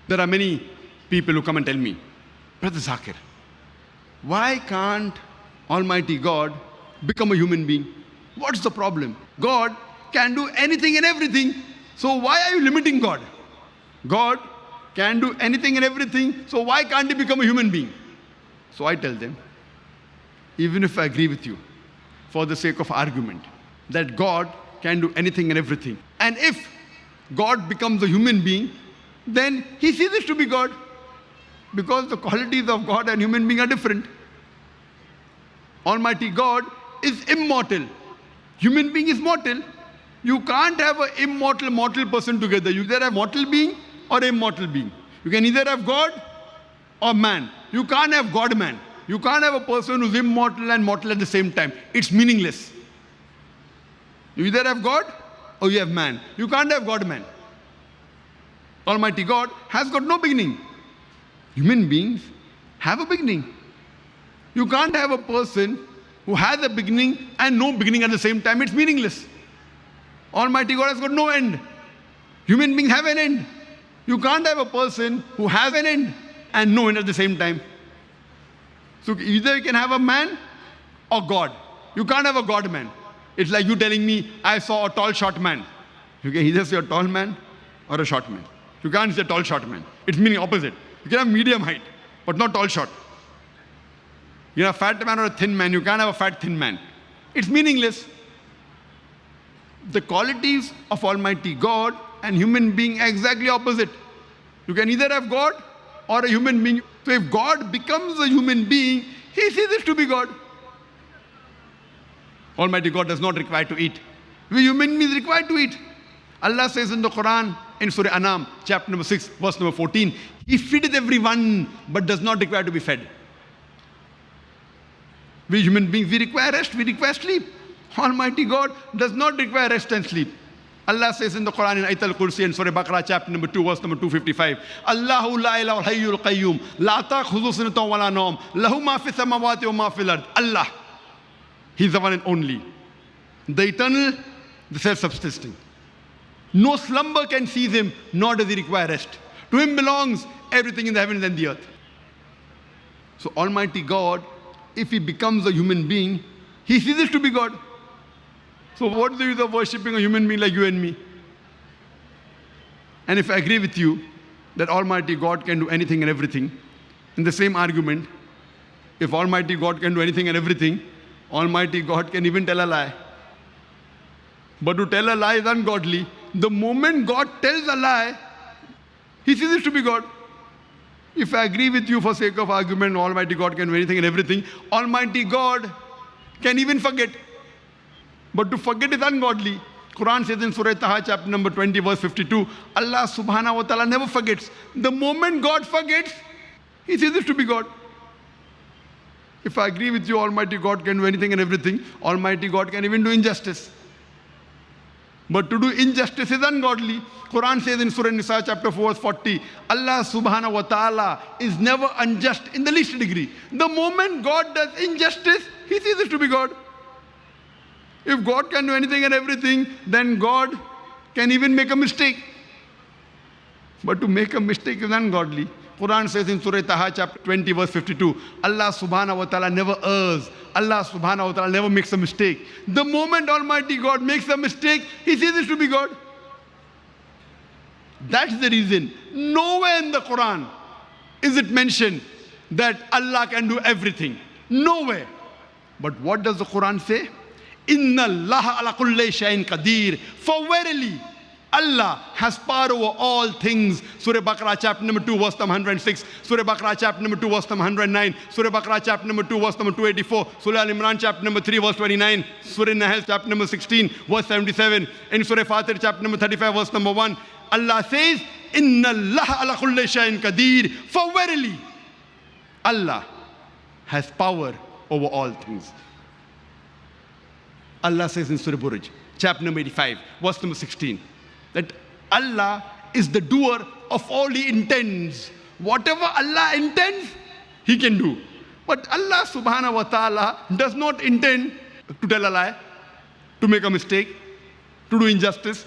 There are many people who come and tell me, Brother Zakir, why can't Almighty God become a human being? What's the problem? God can do anything and everything. So why are you limiting God? God can do anything and everything. So why can't he become a human being? So I tell them, even if I agree with you, for the sake of argument, that God can do anything and everything, and if God becomes a human being, then he ceases to be God, because the qualities of God and human being are different. Almighty God is immortal. Human being is mortal. You can't have an immortal, mortal person together. You either have mortal being or immortal being. You can either have God or man. You can't have God-man. You can't have a person who's immortal and mortal at the same time. It's meaningless. You either have God or you have man. You can't have God-man. Almighty God has got no beginning. Human beings have a beginning. You can't have a person who has a beginning and no beginning at the same time. It's meaningless. Almighty God has got no end. Human beings have an end. You can't have a person who has an end and no end at the same time. So either you can have a man or God. You can't have a God-man. It's like you telling me, I saw a tall, short man. You can either say a tall man or a short man. You can't say tall, short man. It's meaning opposite. You can have medium height, but not tall, short. You have a fat man or a thin man. You can't have a fat, thin man. It's meaningless. The qualities of Almighty God and human being are exactly opposite. You can either have God or a human being. So if God becomes a human being, he ceases to be God. Almighty God does not require to eat. We human beings require to eat. Allah says in the Quran, in Surah Anam, chapter number 6, verse number 14, he feedeth everyone, but does not require to be fed. We human beings, we require rest, we require sleep. Almighty God does not require rest and sleep. Allah says in the Quran in Ayatul Kursi in Surah Baqarah chapter number 2 verse number 255, Allahu la ilaha hayyul qayyum la ta'khudhuhu sinatun wa la nawm lahu ma fi samawati wa ma fil ard. Allah, he's the one and only, the eternal, the self-subsisting. No slumber can seize him, nor does he require rest. To him belongs everything in the heavens and the earth. So Almighty God, if he becomes a human being, he ceases to be God. So what is the use of worshipping a human being like you and me? And if I agree with you that Almighty God can do anything and everything, in the same argument, if Almighty God can do anything and everything, Almighty God can even tell a lie. But to tell a lie is ungodly. The moment God tells a lie, he ceases to be God. If I agree with you for sake of argument, Almighty God can do anything and everything, Almighty God can even forget. But to forget is ungodly. Quran says in Surah Taha, chapter number 20, verse 52, Allah subhanahu wa ta'ala never forgets. The moment God forgets, he ceases to be God. If I agree with you, Almighty God can do anything and everything, Almighty God can even do injustice. But to do injustice is ungodly. Quran says in Surah Nisa, chapter 4, verse 40, Allah subhanahu wa ta'ala is never unjust in the least degree. The moment God does injustice, he ceases to be God. If God can do anything and everything, then God can even make a mistake. But to make a mistake is ungodly. Quran says in Surah Taha, chapter 20, verse 52, Allah subhanahu wa ta'ala never errs. Allah subhanahu wa ta'ala never makes a mistake. The moment Almighty God makes a mistake, he ceases to be God. That's the reason nowhere in the Quran is it mentioned that Allah can do everything. Nowhere. But what does the Quran say? Inna Allah ala kulli shay'in qadir. For verily, Allah has power over all things. Surah Baqarah chapter number 2 verse number 106. Surah Baqarah chapter number 2 verse number 109. Surah Baqarah chapter number 2 verse number 284. Surah Al-Imran chapter number 3 verse 29. Surah Nahl chapter number 16 verse 77. In Surah Fatir chapter number 35 verse number 1. Allah says, Inna Allah ala kulli shay'in qadir. For verily, Allah has power over all things. Allah says in Surah Buruj, chapter number 85, verse number 16, that Allah is the doer of all He intends. Whatever Allah intends, He can do. But Allah subhanahu wa ta'ala does not intend to tell a lie, to make a mistake, to do injustice,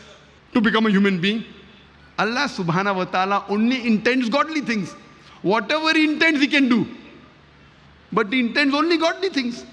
to become a human being. Allah subhanahu wa ta'ala only intends godly things. Whatever he intends, he can do. But he intends only godly things.